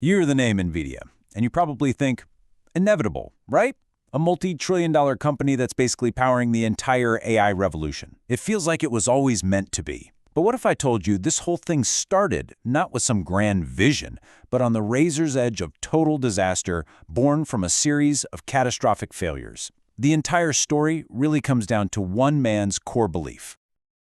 You hear the name Nvidia, and you probably think, inevitable, right? A multi-trillion-dollar company that's basically powering the entire AI revolution. It feels like it was always meant to be. But what if I told you this whole thing started not with some grand vision, but on the razor's edge of total disaster born from a series of catastrophic failures? The entire story really comes down to one man's core belief.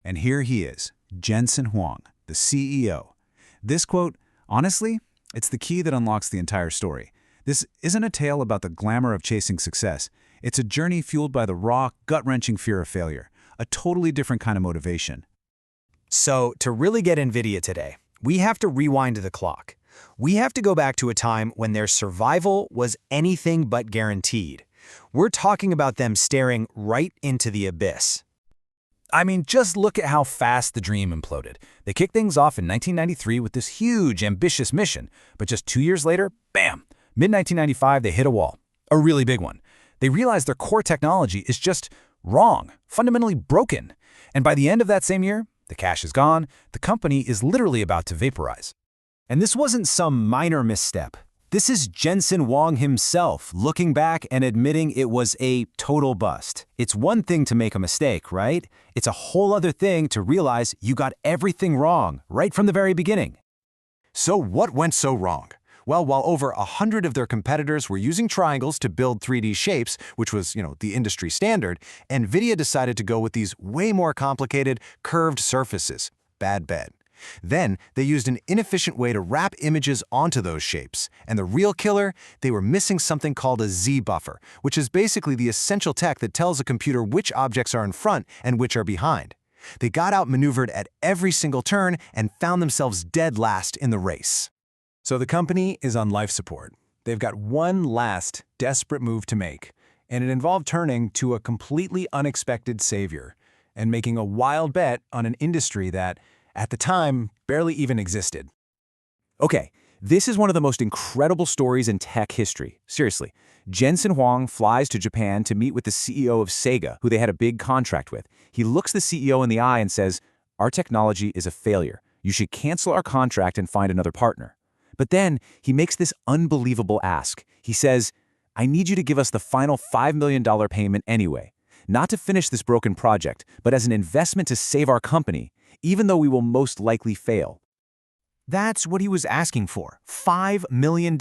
And here he is, Jensen Huang, the CEO. This quote, honestly, it's the key that unlocks the entire story. This isn't a tale about the glamour of chasing success. It's a journey fueled by the raw, gut-wrenching fear of failure, a totally different kind of motivation. So, to really get Nvidia today, we have to rewind the clock. We have to go back to a time when their survival was anything but guaranteed. We're talking about them staring right into the abyss. I mean, just look at how fast the dream imploded. They kicked things off in 1993 with this huge, ambitious mission, but just 2 years later, bam! Mid-1995, they hit a wall. A really big one. They realized their core technology is just wrong, fundamentally broken. And by the end of that same year, the cash is gone, the company is literally about to vaporize. And this wasn't some minor misstep. This is Jensen Huang himself looking back and admitting it was a total bust. It's one thing to make a mistake, right? It's a whole other thing to realize you got everything wrong right from the very beginning. So what went so wrong? Well, while over 100 of their competitors were using triangles to build 3D shapes, which was, the industry standard, Nvidia decided to go with these way more complicated, curved surfaces. Bad bet. Then, they used an inefficient way to wrap images onto those shapes. And the real killer? They were missing something called a Z-buffer, which is basically the essential tech that tells a computer which objects are in front and which are behind. They got outmaneuvered at every single turn and found themselves dead last in the race. So the company is on life support. They've got one last, desperate move to make, and it involved turning to a completely unexpected savior and making a wild bet on an industry that, at the time, barely even existed. Okay, this is one of the most incredible stories in tech history. Seriously. Jensen Huang flies to Japan to meet with the CEO of Sega, who they had a big contract with. He looks the CEO in the eye and says, "Our technology is a failure. You should cancel our contract and find another partner." But then he makes this unbelievable ask. He says, "I need you to give us the final $5 million payment anyway, not to finish this broken project, but as an investment to save our company, even though we will most likely fail." That's what he was asking for, $5 million.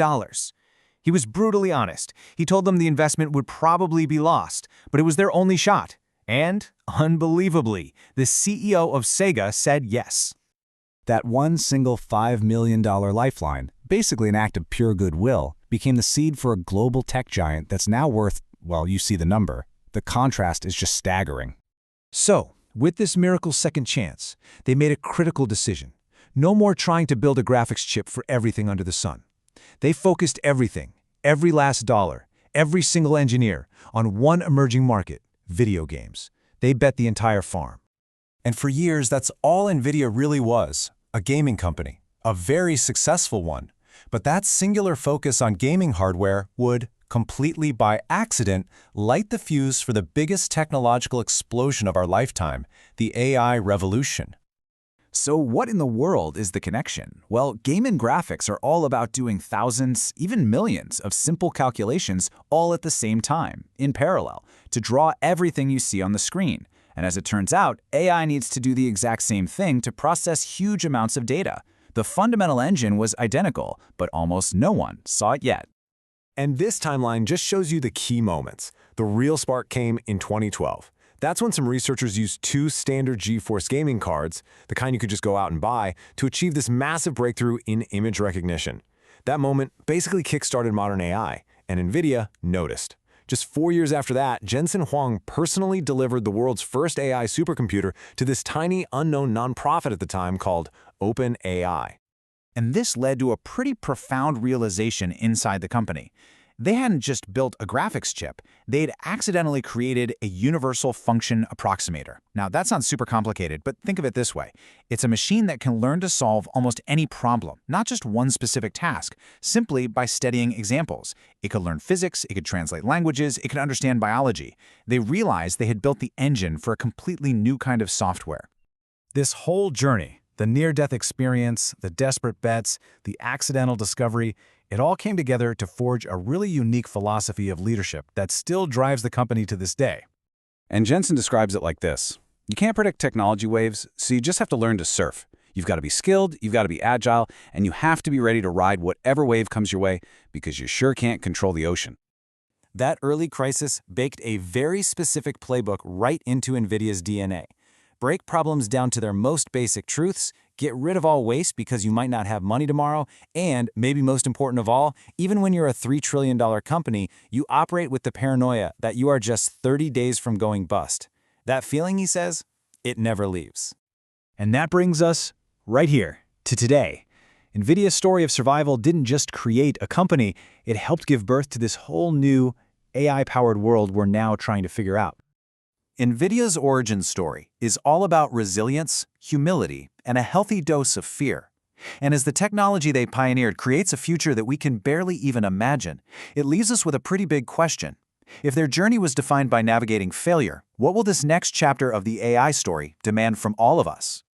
He was brutally honest. He told them the investment would probably be lost, but it was their only shot. And, unbelievably, the CEO of Sega said yes. That one single $5 million lifeline, basically an act of pure goodwill, became the seed for a global tech giant that's now worth, well, you see the number. The contrast is just staggering. So, with this miracle second chance, they made a critical decision. No more trying to build a graphics chip for everything under the sun. They focused everything, every last dollar, every single engineer, on one emerging market, video games. They bet the entire farm. And for years, that's all Nvidia really was, a gaming company, a very successful one. But that singular focus on gaming hardware would, completely by accident, light the fuse for the biggest technological explosion of our lifetime, the AI revolution. So what in the world is the connection? Well, game and graphics are all about doing thousands, even millions, of simple calculations all at the same time, in parallel, to draw everything you see on the screen. And as it turns out, AI needs to do the exact same thing to process huge amounts of data. The fundamental engine was identical, but almost no one saw it yet. And this timeline just shows you the key moments. The real spark came in 2012. That's when some researchers used two standard GeForce gaming cards, the kind you could just go out and buy, to achieve this massive breakthrough in image recognition. That moment basically kickstarted modern AI, and Nvidia noticed. Just 4 years after that, Jensen Huang personally delivered the world's first AI supercomputer to this tiny, unknown nonprofit at the time called OpenAI. And this led to a pretty profound realization inside the company. They hadn't just built a graphics chip, they'd accidentally created a universal function approximator. Now, that sounds super complicated, but think of it this way. It's a machine that can learn to solve almost any problem, not just one specific task, simply by studying examples. It could learn physics, it could translate languages, it could understand biology. They realized they had built the engine for a completely new kind of software. This whole journey, The near-death experience, the desperate bets, the accidental discovery, it all came together to forge a really unique philosophy of leadership that still drives the company to this day. And Jensen describes it like this. You can't predict technology waves, so you just have to learn to surf. You've got to be skilled, you've got to be agile, and you have to be ready to ride whatever wave comes your way because you sure can't control the ocean. That early crisis baked a very specific playbook right into Nvidia's DNA. Break problems down to their most basic truths, get rid of all waste because you might not have money tomorrow, and, maybe most important of all, even when you're a $3 trillion company, you operate with the paranoia that you are just 30 days from going bust. That feeling, he says, it never leaves. And that brings us right here to today. Nvidia's story of survival didn't just create a company, it helped give birth to this whole new AI-powered world we're now trying to figure out. Nvidia's origin story is all about resilience, humility, and a healthy dose of fear. And as the technology they pioneered creates a future that we can barely even imagine, it leaves us with a pretty big question. If their journey was defined by navigating failure, what will this next chapter of the AI story demand from all of us?